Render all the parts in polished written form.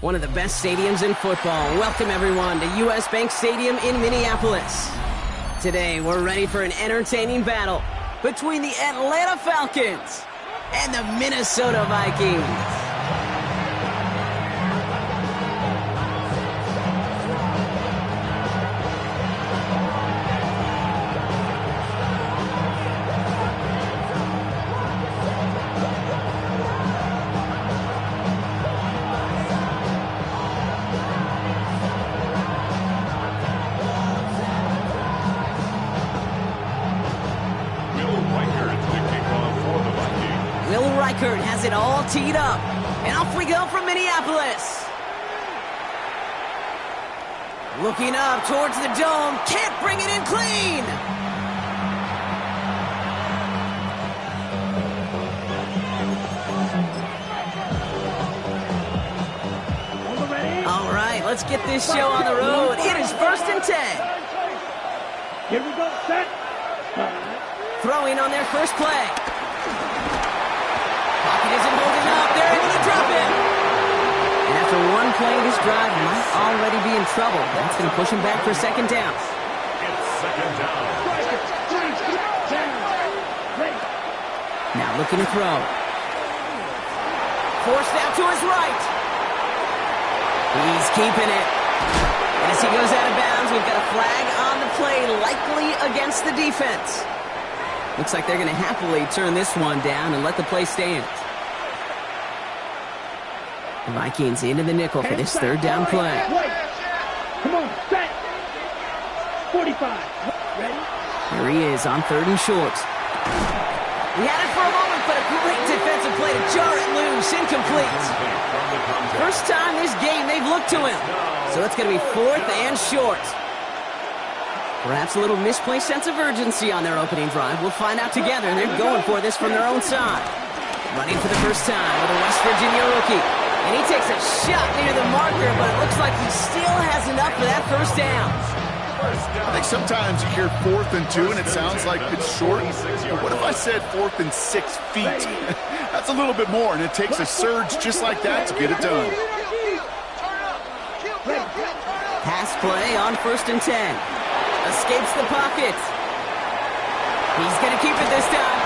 One of the best stadiums in football. Welcome, everyone, to U.S. Bank Stadium in Minneapolis. Today, we're ready for an entertaining battle between the Atlanta Falcons and the Minnesota Vikings. Reichert has it all teed up, and off we go from Minneapolis. Looking up towards the dome, can't bring it in clean. All right, let's get this show on the road. It is 1st and 10. Here we go, set. Throwing on their first play. Pocket isn't holding up. They're able to drop it. And after one play, this drive might already be in trouble. That's going to push him back for second down. It's second down. Now looking to throw. Forced out to his right. He's keeping it. And as he goes out of bounds, we've got a flag on the play, likely against the defense. Looks like they're going to happily turn this one down and let the play stand. The Vikings into the nickel for this third down play. Come on, set. 45. Ready? Here he is on 3rd and short. He had it for a moment, but a great defensive play to jar it loose. Incomplete. First time this game they've looked to him. So it's going to be 4th and short. Perhaps a little misplaced sense of urgency on their opening drive. We'll find out together. They're going for this from their own side. Running for the first time with a West Virginia rookie. And he takes a shot near the marker, but it looks like he still has enough for that first down. I think sometimes you hear 4th and 2 and it sounds like it's short. But what if I said 4th and 6 feet? That's a little bit more, and it takes a surge just like that to get it done. Pass play on 1st and 10. Escapes the pocket. He's going to keep it this time.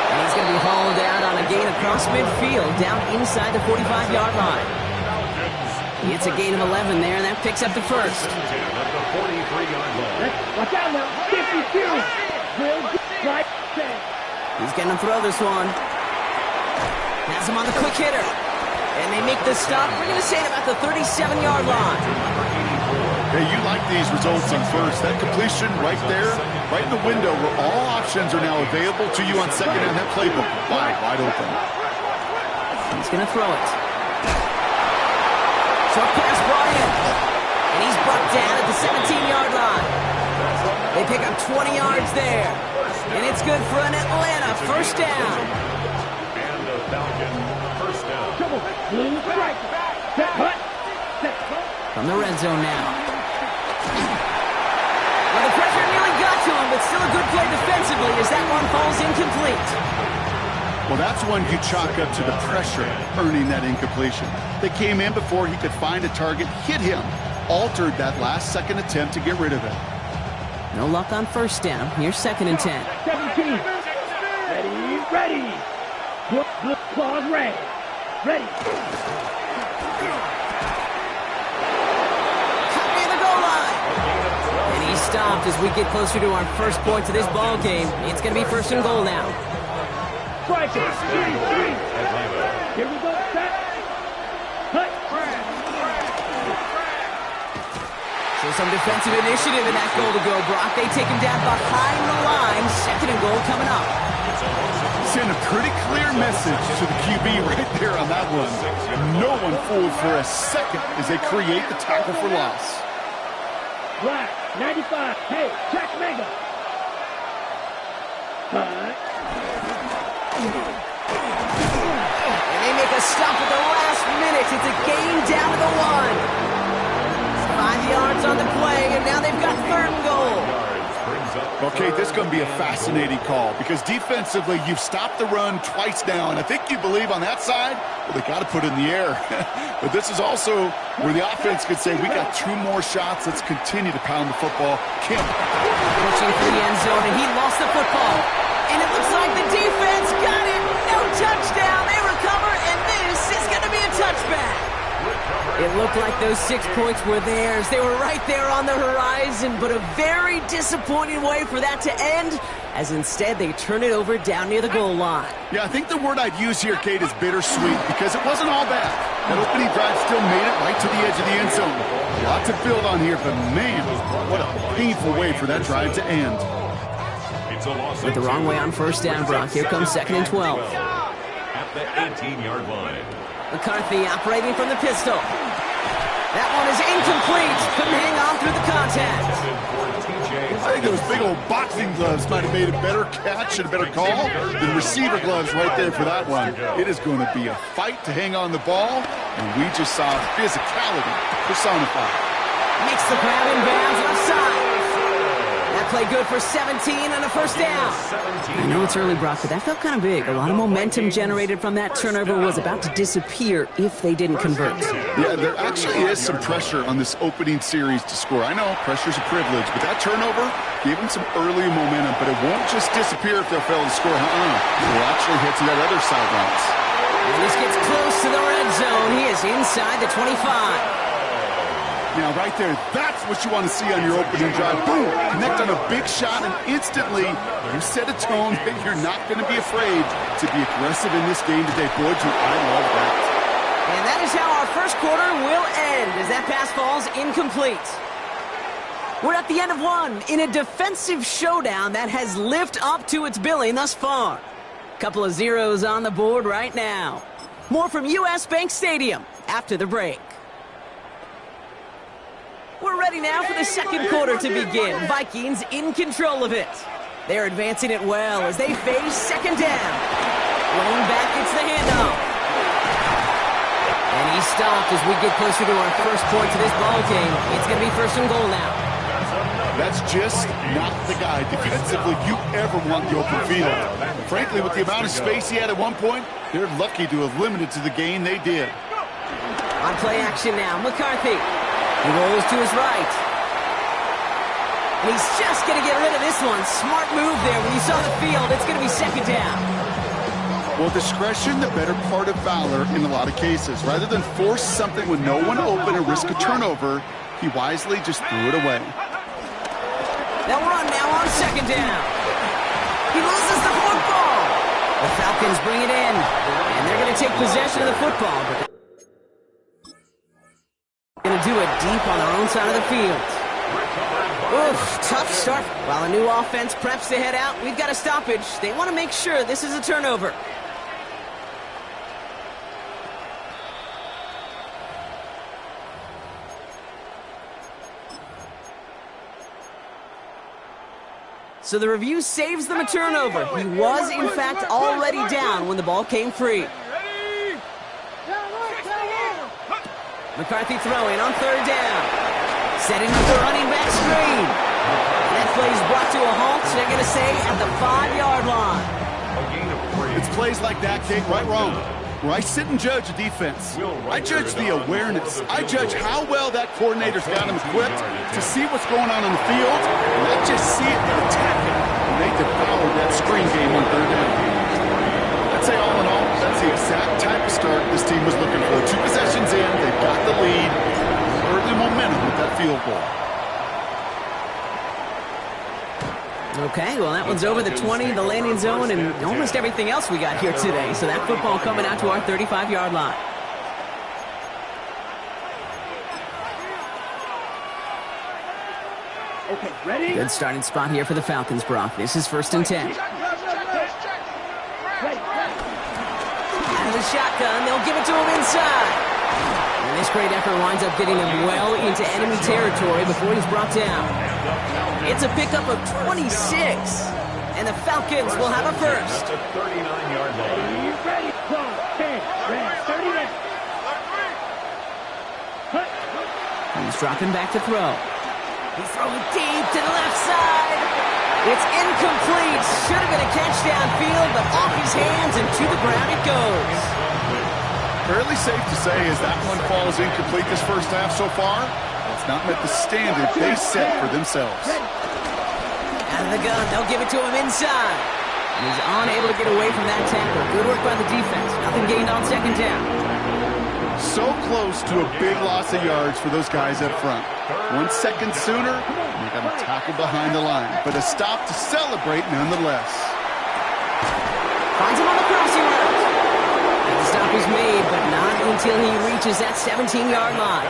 And he's going to be hauled out on a gain across midfield, down inside the 45-yard line. It's a gain of 11 there, and that picks up the first. Watch out now. 52. He's going to throw this one. Has him on the quick hitter. And they make the stop. We're going to say it about the 37-yard line. Hey, you like these results on first. That completion right there, right in the window where all options are now available to you on second down. That playbook wide open. He's going to throw it. Short pass brought in. And he's brought down at the 17-yard line. They pick up 20 yards there. And it's good for an Atlanta first down. And the Falcon first down. From the red zone now. Well, the pressure nearly got to him, but still a good play defensively as that one falls incomplete. Well, that's one you chalk up to the pressure earning that incompletion. They came in before he could find a target, hit him, altered that last-second attempt to get rid of it. No luck on first down. Here's 2nd and 10. 17. Ready. Look, claws ready. Ready. Stopped as we get closer to our first point to this ball game. It's going to be 1st and goal now. Strike it. 3. Here we go. Set. Cut. So some defensive initiative in that goal to go, Brock. They take him down behind the line. 2nd and goal coming up. Send a pretty clear message to the QB right there on that one. No one fooled for a second as they create the tackle for loss. Black, 95. Hey, Jack Mega. And they make a stop at the last minute. It's a gain down to the 1. 5 yards on the play, and now they've got 3rd and goal. Okay, this is going to be a fascinating call because defensively, you've stopped the run twice now, and I think you believe on that side Well, they got to put it in the air. But this is also where the offense could say, we got 2 more shots. Let's continue to pound the football. Kemp. Pushing for the end zone, and he lost the football. And it looks like the defense got it. No touchdown. They recover, and this is going to be a touchback. It looked like those 6 points were theirs. They were right there on the horizon, but a very disappointing way for that to end, as instead they turn it over down near the goal line. Yeah, I think the word I'd use here, Kate, is bittersweet, because it wasn't all bad. That opening drive still made it right to the edge of the end zone. A lot to build on here, but man, what a painful way for that drive to end. With the wrong way on first down, Brock. Here comes 2nd and 12. At the 18-yard line. McCarthy operating from the pistol. That one is incomplete. Couldn't hang on through the contact. I think those big old boxing gloves might have made a better catch and a better call than receiver gloves right there for that one. It is going to be a fight to hang on the ball, and we just saw physicality personified. Makes the grab in bounds offside. That play good for 17 on a first down. I know it's early, Brock, but that felt kind of big. A lot of momentum generated from that turnover was about to disappear if they didn't convert. Yeah, there actually is some pressure on this opening series to score. I know pressure's a privilege, but that turnover gave them some early momentum, but it won't just disappear if they'll fail to score. They'll actually head to that other side routes. And this gets close to the red zone. He is inside the 25. Now, right there, that's what you want to see on your opening drive. Boom! Connect on a big shot, and instantly you set a tone that you're not going to be afraid to be aggressive in this game today. Boy, do I love that. And that is how our first quarter will end, as that pass falls incomplete. We're at the end of one in a defensive showdown that has lived up to its billing thus far. Couple of zeros on the board right now. More from U.S. Bank Stadium after the break. We're ready now for the second quarter to begin. Vikings in control of it. They're advancing it well as they face second down. Rolling back, it's the handoff. And he stopped as we get closer to our first point to this ball game. It's going to be 1st and goal now. That's just not the guy defensively you ever want the open field. Frankly, with the amount of space he had at one point, they're lucky to have limited to the gain they did. On play action now, McCarthy. He rolls to his right. And he's just going to get rid of this one. Smart move there. When you saw the field, it's going to be second down. Well, discretion, the better part of valor in a lot of cases. Rather than force something with no one open and risk a turnover, he wisely just threw it away. They'll run now on second down. He loses the football. The Falcons bring it in. And they're going to take possession of the football. But going to do it deep on our own side of the field. Oof, tough start. While a new offense preps to head out, we've got a stoppage. They want to make sure this is a turnover. So the review saves them a turnover. He was, in fact, already down when the ball came free. McCarthy throwing on third down. Setting up the running back screen. And that play is brought to a halt, so they're going to say at the 5-yard line. It's plays like that, Kate, right wrong. Where I sit and judge a defense. I judge the awareness. I judge how well that coordinator's got him equipped to see what's going on the field, and not just see it, but attack it. And they devoured that screen game on third down. I'd say all in all, that's the exact type of start this team was looking for. 2 possessions in, they've got the lead, early momentum with that field goal. Okay, well, that one's over the 20, the landing zone, and almost everything else we got here today. So that football coming out to our 35-yard line. Okay, ready? Good starting spot here for the Falcons, Brock. This is 1st and 10. Out of the shotgun, they'll give it to him inside. And this great effort winds up getting him well into enemy territory before he's brought down. It's a pickup of 26. And the Falcons will have a first. 39-yard line. Ready? 10, ready, 30 minutes. He's dropping back to throw. He's throwing deep to the left side. It's incomplete. Should have been a catch downfield, but off his hands and to the ground it goes. Fairly safe to say as that one falls incomplete this first half so far. It's not met the standard they set for themselves. Out of the gun, they'll give it to him inside. And he's unable to get away from that tackle. Good work by the defense. Nothing gained on second down. So close to a big loss of yards for those guys up front. 1 second sooner, and they got a tackle behind the line. But a stop to celebrate nonetheless. Finds him on the crossing route. The stop is made, but not until he reaches that 17-yard line.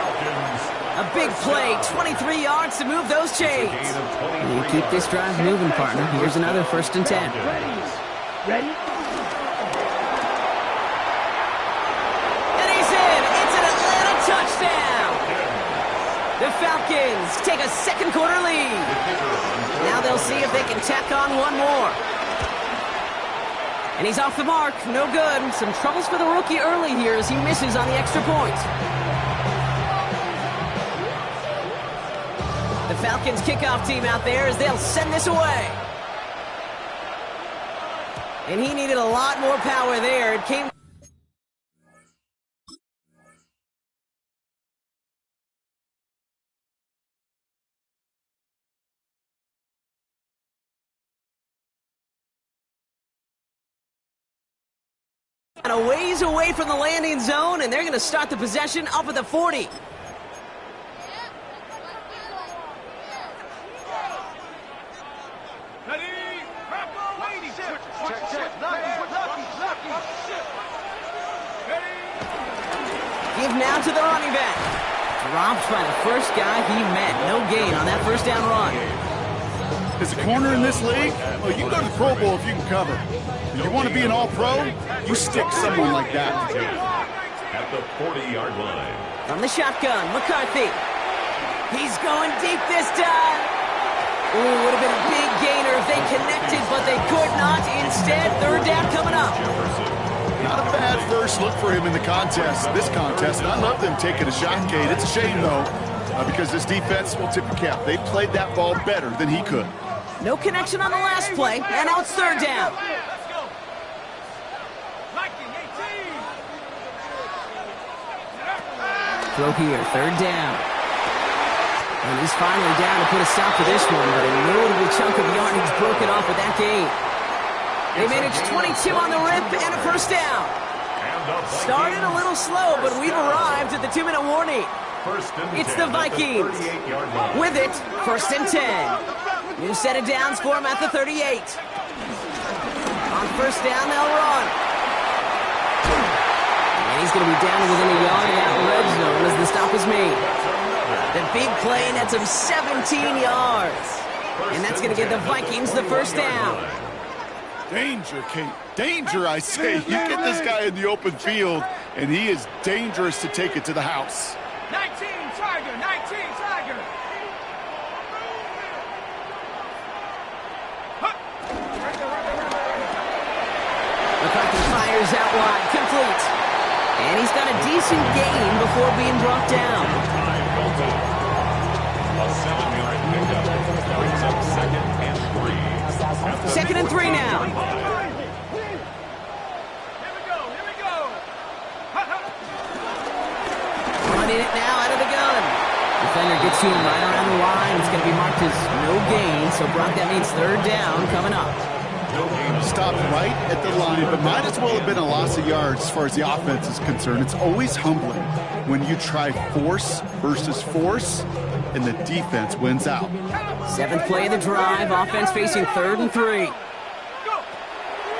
A big play, 23 yards to move those chains. You keep this drive moving, partner. Here's another 1st and 10. Ready? And he's in. It's an Atlanta touchdown. The Falcons take a second quarter lead. Now they'll see if they can tack on one more. And he's off the mark. No good. Some troubles for the rookie early here as he misses on the extra point. The Falcons kickoff team out there as they'll send this away. And he needed a lot more power there. It came... and a ways away from the landing zone, and they're going to start the possession up at the 40. Give now to the running back. Dropped by the first guy he met. No gain on that first down run. As a corner in this league, well, you can go to the Pro Bowl if you can cover. If you want to be an all-pro, you stick someone like that. At the 40-yard line. From the shotgun, McCarthy. He's going deep this time. Ooh, would have been a big gainer if they connected, but they could not. Instead, third down coming up. Not a bad first look for him in the contest, this contest. And I love them taking a shot, Kate. It's a shame, though, because this defense will tip the cap. They played that ball better than he could. No connection on the last play, and now it's third down. Throw here, third down. And he's finally down to put a stop to this one, but a notable chunk of yardage broken off with that gain. They managed 22 on the rip and a first down. Started a little slow, but we've arrived at the 2-minute warning. It's the Vikings. With it, 1st and 10. New set of downs for him at the 38. On first down, they'll run. And he's going to be down within a yard of that red zone as the stop is made. The big play nets him 17 yards. And that's going to give the Vikings the first down. Danger, Kate. Danger, I say. You get this guy in the open field, and he is dangerous to take it to the house. 19 Tiger, 19 Tiger. McCarthy fires out wide, complete. And he's got a decent gain before being brought down. A 7-yard pickup brings up 2nd and 3. 2nd and 3 now. Here we go. Running it now out of the gun. Defender gets to him right around the line. It's going to be marked as no gain, so Brock, that means third down coming up. Stopped right at the line, but might as well have been a loss of yards as far as the offense is concerned. It's always humbling when you try force versus force, and the defense wins out. 7th play of the drive. Offense facing 3rd and 3.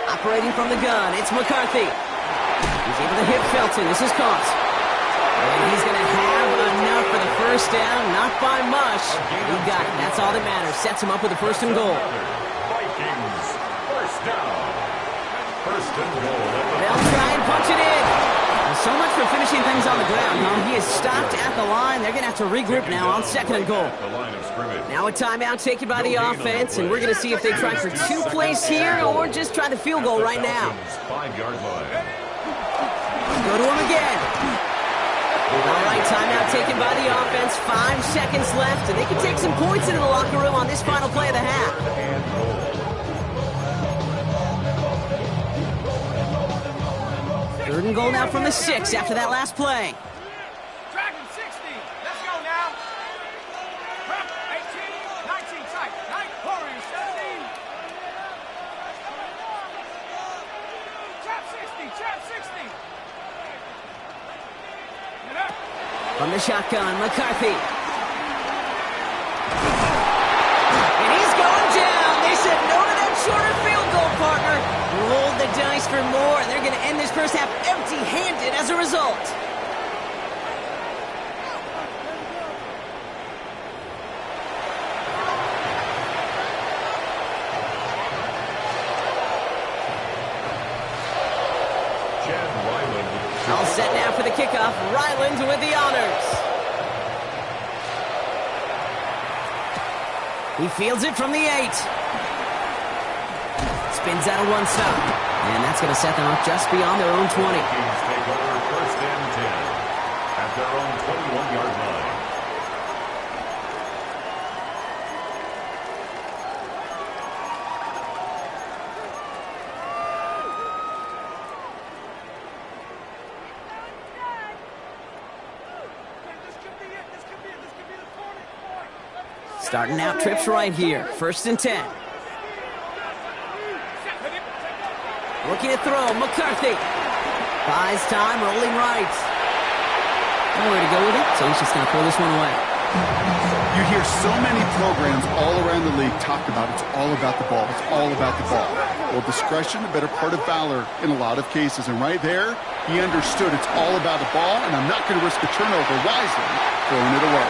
Operating from the gun, it's McCarthy. He's able to hit Felton. This is caught. And he's going to have enough for the first down. Not by much. He got it. That's all that matters. Sets him up with a 1st and goal. Vikings, first down. 1st and goal. They'll try and punch it in. Well, so much for finishing things on the ground, huh? He is stopped at the line. They're going to have to regroup now on 2nd and goal. Now a timeout taken by the offense, and we're going to see if they try for 2 plays here or just try the field goal right now. 5-yard line. Go to him again. All right, timeout taken by the offense. 5 seconds left, and they can take some points into the locker room on this final play of the half. Third and goal now from the 6 after that last play. Dragon 60. Let's go now. 18, 19 tight. 9, Warriors 17. Trap 60, trap 60. Get up. From the shotgun, McCarthy. And he's going down. They said no to that shorter field goal, partner. Rolled the dice for more, and they're going to end this first half empty-handed as a result. All set now for the kickoff. Ryland with the honors. He fields it from the 8. Spins out a 1-stop. And that's going to set them up just beyond their own 20. Kings take over first and 10 at their own 21-yard line. Starting out trips right here. First and 10. Looking to throw. McCarthy. Buys time. Rolling right. Nowhere to go with it, so he's just going to throw this one away. You hear so many programs all around the league talk about it's all about the ball. It's all about the ball. Well, discretion, a better part of valor in a lot of cases. And right there, he understood it's all about the ball, and I'm not going to risk a turnover wisely throwing it away.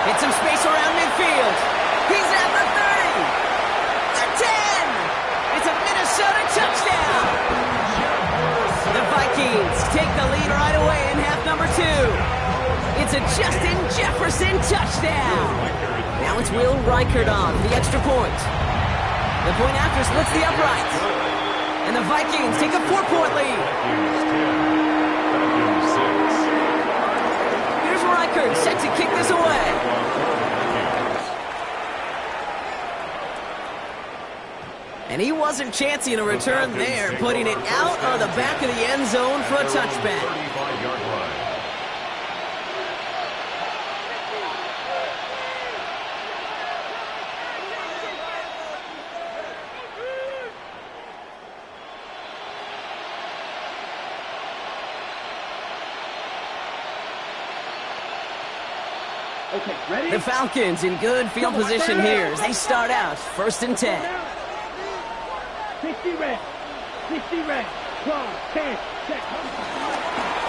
Hit some space around midfield. He's at the 30. The 10. It's a Minnesota touchdown. The Vikings take the lead right away in half number 2. It's a Justin Jefferson touchdown. Now it's Will Reichard on for the extra point. The point after splits the uprights. And the Vikings take a 4-point lead. Here's Reichard set to kick this away. And he wasn't chancing a return there, putting it out of the back of the end zone for a touchback. Okay, ready? The Falcons in good field position here as they start out first and 10. 60 red. 60 red. Close. 10. Check.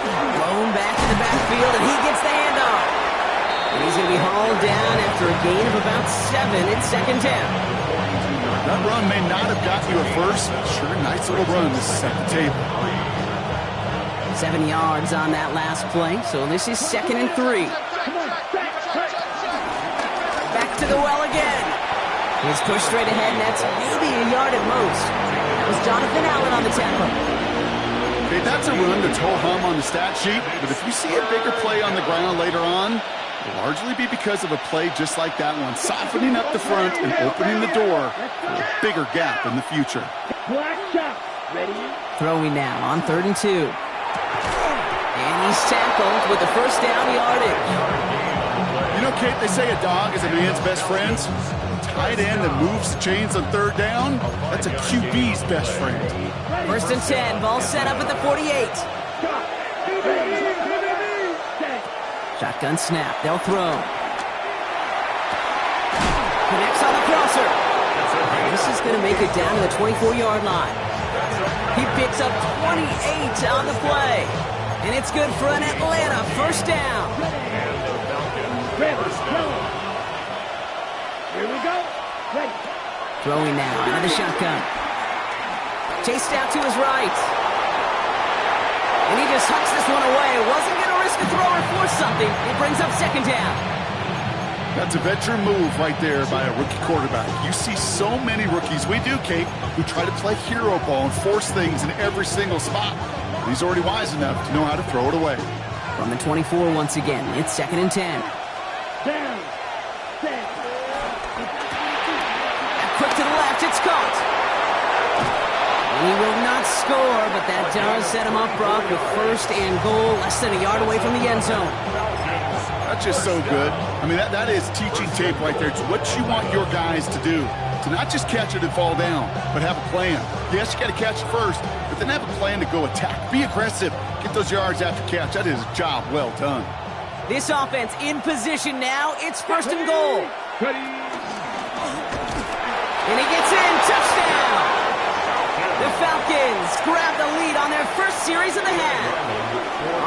Blown back in the backfield, and he gets the handoff. And he's going to be hauled down after a gain of about 7. It's second down. That run may not have got you a first, but sure, nice little run to set the table. 7 yards on that last play, so this is second and 3. Back to the well again. He's pushed straight ahead, and that's maybe a yard at most. That was Jonathan Allen on the tackle. Okay, that's a run that's ho-hum on the stat sheet, but if you see a bigger play on the ground later on, it'll largely be because of a play just like that one, softening up the front and opening the door for a bigger gap in the future. Black shot. Ready? Throwing now on 3rd and 2. And he's tackled with the first down yardage. You know, Kate, they say a dog is a man's best friend. Tight end that moves the chains on 3rd down, that's a QB's best friend. First and 10, ball set up at the 48. Shotgun snap, they'll throw. Connects on the crosser. This is going to make it down to the 24-yard line. He picks up 28 on the play. And it's good for an Atlanta first down. Here we go. Ready. Throwing now out of the shotgun. Chased out to his right. And he just hucks this one away. Wasn't going to risk a throw or force something. It brings up second down. That's a veteran move right there by a rookie quarterback. You see so many rookies, we do, Kate, who try to play hero ball and force things in every single spot. He's already wise enough to know how to throw it away. From the 24 once again, it's second and 10. Down. Set. Quick to the left, it's caught. And he will not score, but that does set him up, Brock, with first and goal, less than a yard away from the end zone. That's just so good. I mean, that is teaching tape right there. It's what you want your guys to do. To not just catch it and fall down, but have a plan. Yes, you got to catch it first, but then have a plan to go attack. Be aggressive. Get those yards after catch. That is a job well done. This offense in position now. It's first and goal. And he gets in. Touchdown. The Falcons grab the lead on their first series of the half.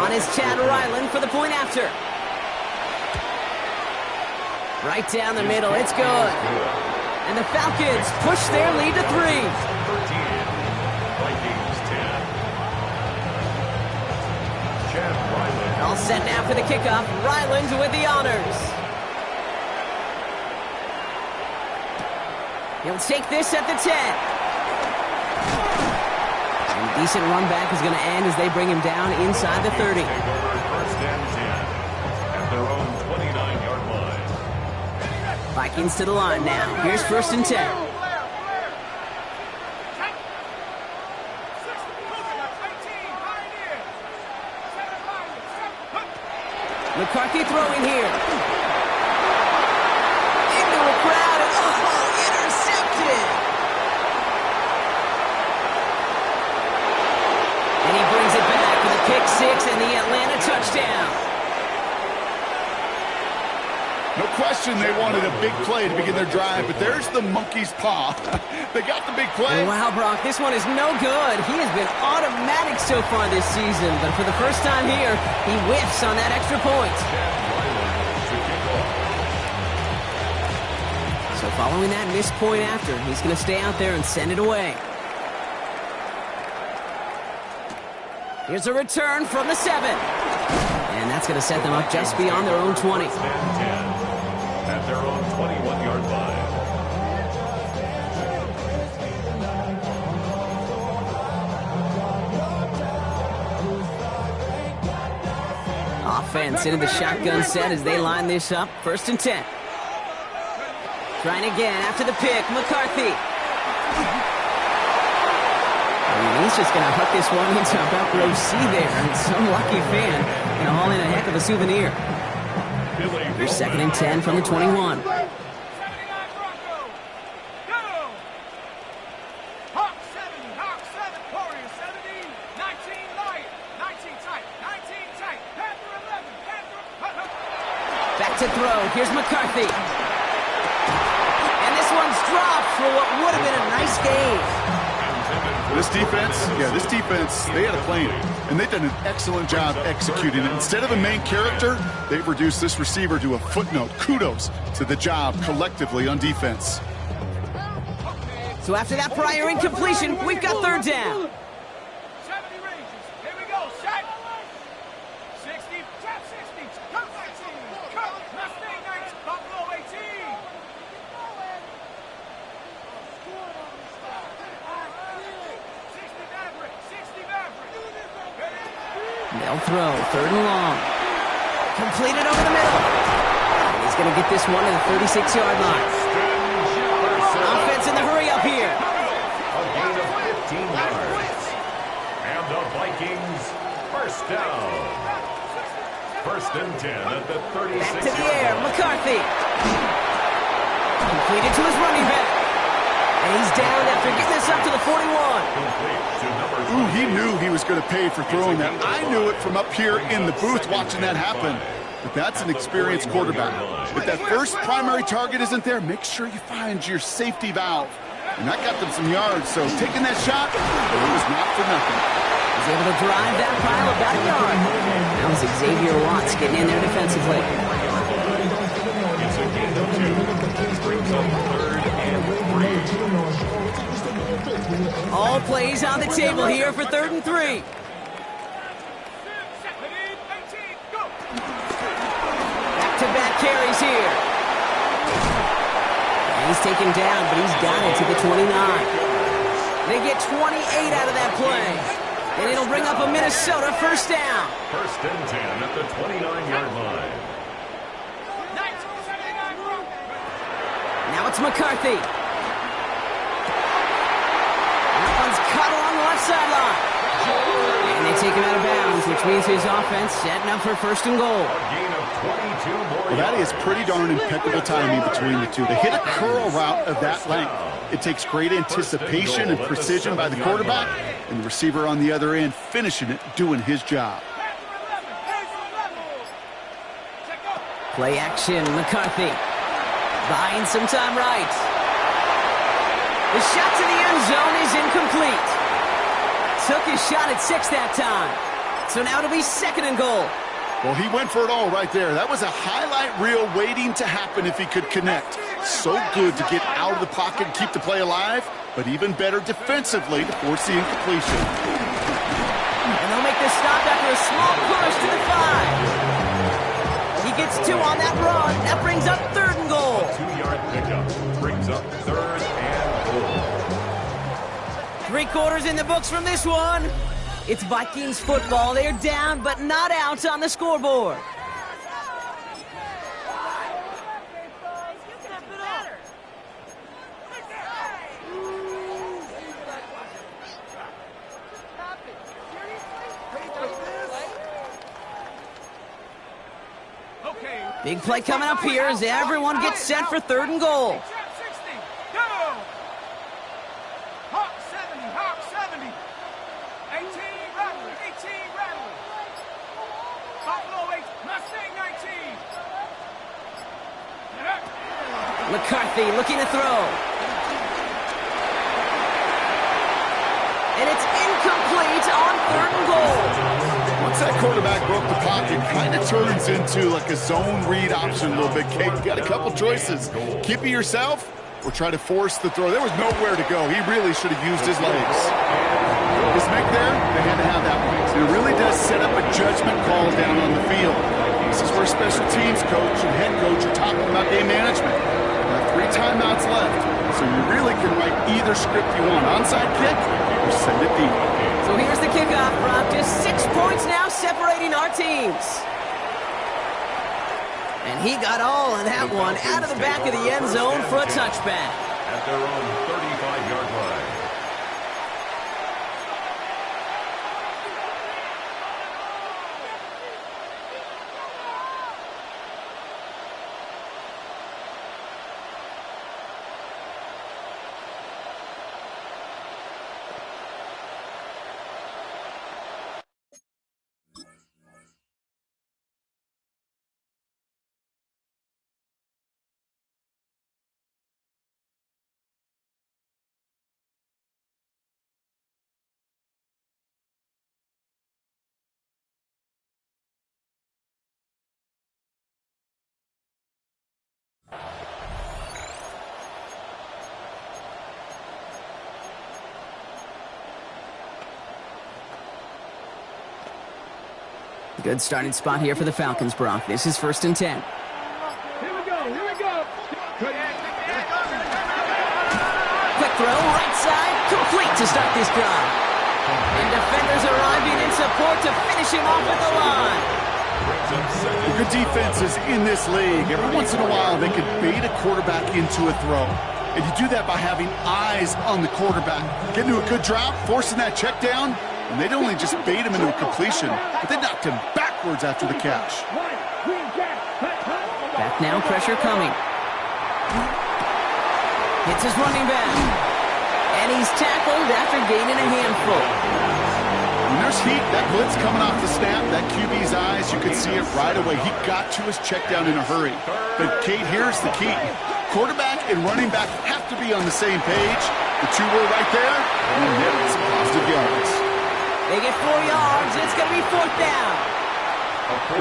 On is Chad Ryland for the point after. Right down the middle. It's good. And the Falcons push their lead to 3. 13. Vikings 10. Chad Ryland. All set now for the kickoff. Ryland with the honors. He'll take this at the 10. And decent run back is going to end as they bring him down inside the 30. Take over first and 10 at their own 29-yard line. Vikings to the line now. Here's first and 10. McCarthy throwing here. Into a crowd and intercepted. And he brings it back with a pick 6 and the Atlanta touchdown. No question they wanted a big play to begin their drive, but there's the monkey's paw. They got the big play. Wow, Brock, this one is no good. He has been automatic so far this season, but for the first time here, he whiffs on that extra point. So following that missed point after, he's going to stay out there and send it away. Here's a return from the 7. And that's going to set them up just beyond their own 20. At their own 21-yard line. Offense into the shotgun set as they line this up. First and 10. Trying again after the pick. McCarthy. And he's just going to hook this one into about row C there. And some lucky fan going to haul in a heck of a souvenir. Here's second and 10 from the 21. Back to throw. Here's McCarthy. And this one's dropped for what would have been a nice game. This defense, they had a plan, and they've done an excellent job executing it. Instead of a main character, they've reduced this receiver to a footnote. Kudos to the job collectively on defense. So after that prior incompletion, we've got third down. 70 ranges. Here we go. Shot. 60. Tap 60. Cut 19. Cut. Mustang 19. Buffalo 18. They'll throw. Third and long. Completed over the middle. And he's going to get this one to the 36-yard line. Offense in the hurry up here. A gain of 15 yards. And the Vikings first down. First and 10 at the 36-yard line. Back to the air. McCarthy. Completed to his running back. And he's down after getting this up to the 41. Ooh, he knew he was going to pay for throwing that. I knew it from up here in the booth watching that happen. But that's an experienced quarterback. If that first primary target isn't there, make sure you find your safety valve. And that got them some yards, so taking that shot, it was not for nothing. He's able to drive that pile about a yard. That was Xavier Watts getting in there defensively. It's a gain of 2. Brings up third and 3. All plays on the table here for third and 3. Back-to-back carries here. And he's taken down, but he's got it to the 29. They get 28 out of that play. And it'll bring up a Minnesota first down. First and 10 at the 29-yard line. Now it's McCarthy. That one's caught along the left sideline. And they take him out of bounds, which means his offense setting up for first and goal. Well, that is pretty darn impeccable timing between the two. They hit a curl route of that length. It takes great anticipation and precision by the quarterback, and the receiver on the other end finishing it, doing his job. Play action, McCarthy. Buying some time right. The shot to the end zone is incomplete. Took his shot at 6 that time. So now it'll be second and goal. Well, he went for it all right there. That was a highlight reel waiting to happen if he could connect. So good to get out of the pocket and keep the play alive, but even better defensively to force the incompletion. And they'll make the stop after a small push to the 5. He gets 2 on that run. That brings up third and goal. 2-yard pickup brings up third and goal. 3 quarters in the books from this one. It's Vikings football. They're down, but not out on the scoreboard. Big play coming up here as everyone gets set for third and goal. McCarthy looking to throw. And it's incomplete on third and goal. Once that quarterback broke the pocket, kind of turns into like a zone read option a little bit. Kate, you got a couple choices. Keep it yourself or try to force the throw. There was nowhere to go. He really should have used his legs. His make there, they had to have that one. So it really does set up a judgment call down on the field. This is where special teams coach and head coach are talking about game management. 3 timeouts left, so you really can write either script you want. Onside kick or send it deep. So here's the kickoff, Brock. Just 6 points now separating our teams. And he got all of that one out of the back of the end zone for a touchback. At their own 35-yard line. Good starting spot here for the Falcons, Brock. This is 1st and 10. Here we go. Quick throw, right side, complete to start this drive. And defenders arriving in support to finish him off at the line. The good defenses in this league, every once in a while they can bait a quarterback into a throw. And you do that by having eyes on the quarterback. Get into a good drop, forcing that check down, and they'd only just bait him into a completion, but they knocked him backwards after the catch. Back now, pressure coming. Hits his running back. And he's tackled after gaining a handful. When there's heat, that blitz coming off the snap, that QB's eyes, you could see it right away. He got to his check down in a hurry. But Kate, here's the key. Quarterback and running back have to be on the same page. The two were right there, and they netted some positive yards. They get 4 yards. It's going to be 4th down.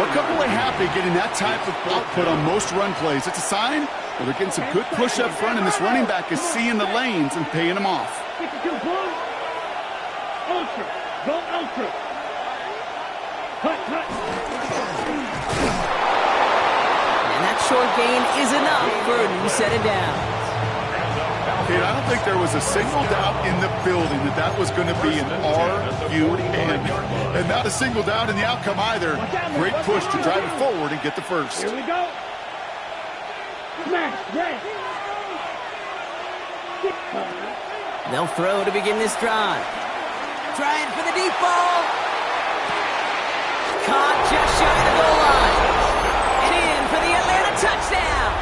What couple they have to getting that type of output on most run plays? It's a sign that they're getting some good push up front, and this running back is seeing the lanes and paying them off. 52 blue. Ultra. Go ultra. Cut. And that short gain is enough for a new set of downs. And I don't think there was a single doubt in the building that that was going to be an RUN. And not a single doubt in the outcome either. Great push to drive it forward and get the first. Here we go. Smash. Red. They'll throw to begin this drive. Trying for the deep ball. Caught just shy of the goal line. And in for the Atlanta touchdown.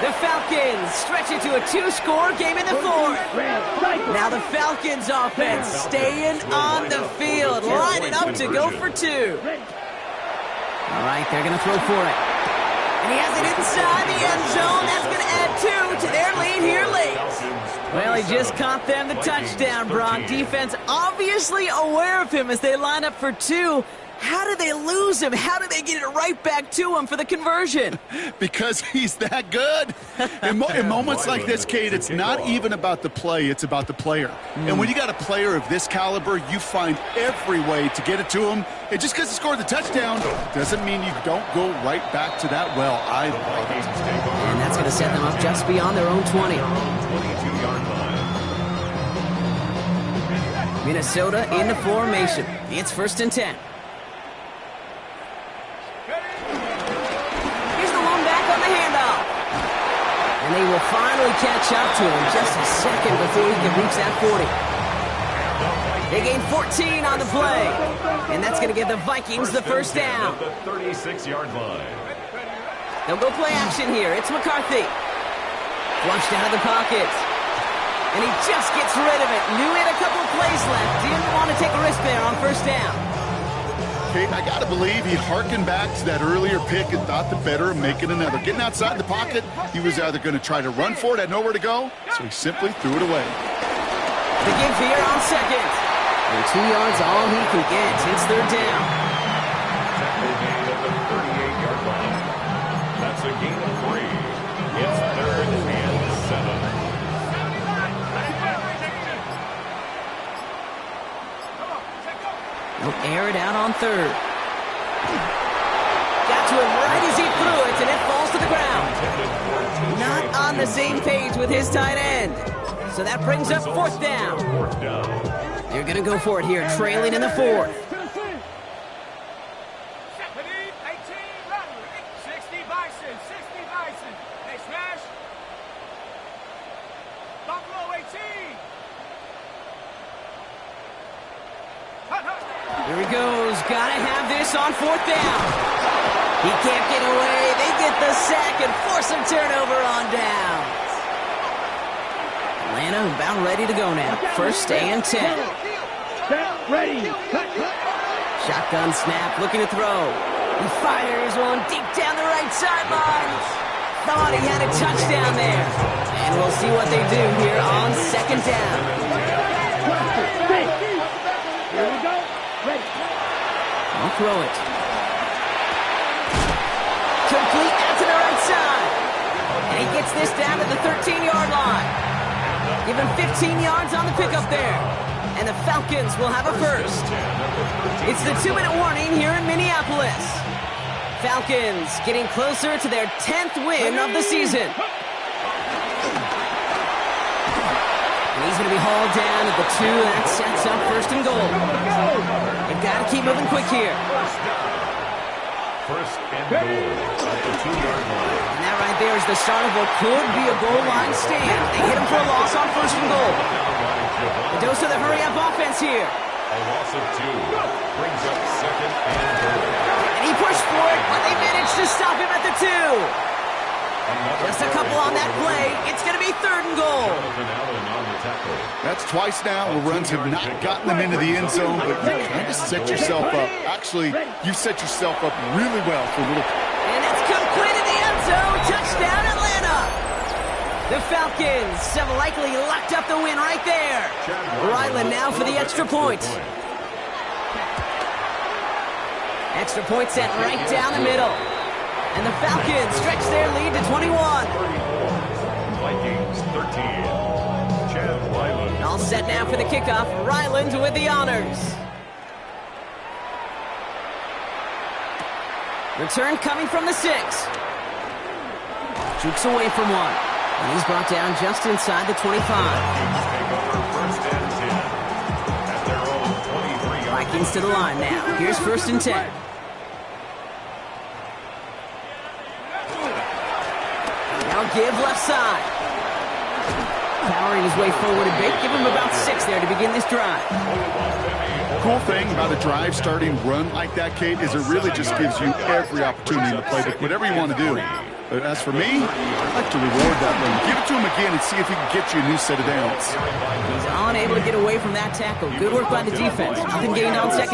The Falcons stretch it to a 2-score game in the fourth. Now the Falcons offense staying on the field, lining up to go for 2. All right, they're going to throw for it. And he has it inside the end zone. That's going to add 2 to their lead here late. Well, he just caught them the touchdown, Braun. Defense obviously aware of him as they line up for 2. How do they lose him? How do they get it right back to him for the conversion? Because he's that good. In moments like this, Kate, it's not even about the play, it's about the player. And when you got a player of this caliber, you find every way to get it to him. And just because he scored the touchdown doesn't mean you don't go right back to that well. I love it. And that's going to set them up just beyond their own 20. 22-yard line. Minnesota into formation. It's 1st and 10. And they will finally catch up to him just a second before he can reach that 40. They gain 14 on the play. And that's going to give the Vikings the first down. The 36-yard line. They'll go play action here. It's McCarthy. Flushed out of the pocket. And he just gets rid of it. Knew he had a couple of plays left. Didn't want to take a risk there on first down. Kate, I got to believe he harkened back to that earlier pick and thought the better of making another. Getting outside the pocket, he was either going to try to run for it, had nowhere to go, so he simply threw it away. The give here on second. And 2 yards all he can get. It's 3rd down. Tackle made at the 38-yard line. That's a gain of 3. It's 3rd and 7. He'll air it out on 3rd. Got to him right as he threw it, and it falls to the ground. Not on the same page with his tight end. So that brings up 4th down. They're going to go for it here, trailing in the 4th. 18, 60 Bison, 60 Bison. They smash. Buffalo 18. Here he goes. Gotta have this on 4th down. He can't get away. They get the sack and force a turnover on downs. Atlanta about ready to go now. 1st and 10. Ready. Shotgun snap, looking to throw. He fires one deep down the right sideline. Thought he had a touchdown there. And we'll see what they do here on 2nd down. Here we go. Ready. I'll throw it. Complete out to the right side. And he gets this down to the 13-yard line. Give him 15 yards on the pickup there. And the Falcons will have a first. It's the 2-minute warning here in Minneapolis. Falcons getting closer to their 10th win of the season. And he's going to be hauled down at the 2, and that sets up 1st and goal. They've got to keep moving quick here. 1st and goal at the 2-yard line. And that right there is the start of what could be a goal line stand. They hit him for a loss on 1st and goal. The dose of the hurry-up offense here. A loss of 2 brings up 2nd and goal. And he pushed for it, but they managed to stop him at the 2. Just a couple on that play. It's going to be 3rd and goal. That's twice now where runs have not gotten them into the end zone, but you kind of set yourself up. Actually, you set yourself up really well for a little. And it's complete in the end zone. Touchdown, Atlanta. The Falcons have likely locked up the win right there. Ryland now for the extra point. Extra point set right down the middle. And the Falcons stretch their lead to 21. Vikings 13. Chad Ryland. All set now for the kickoff. Ryland with the honors. Return coming from the 6. Jukes away from one. And he's brought down just inside the 25. Vikings to the line now. Here's 1st and 10. Now give left side. Powering his way forward a bit. Give him about 6 there to begin this drive. Cool thing about a drive starting run like that, Kate, is it really just gives you every opportunity in the playbook, whatever you want to do. But as for me, I'd like to reward that run. Give it to him again and see if he can get you a new set of downs. He's unable to get away from that tackle. Good work by the defense. Nothing gained on second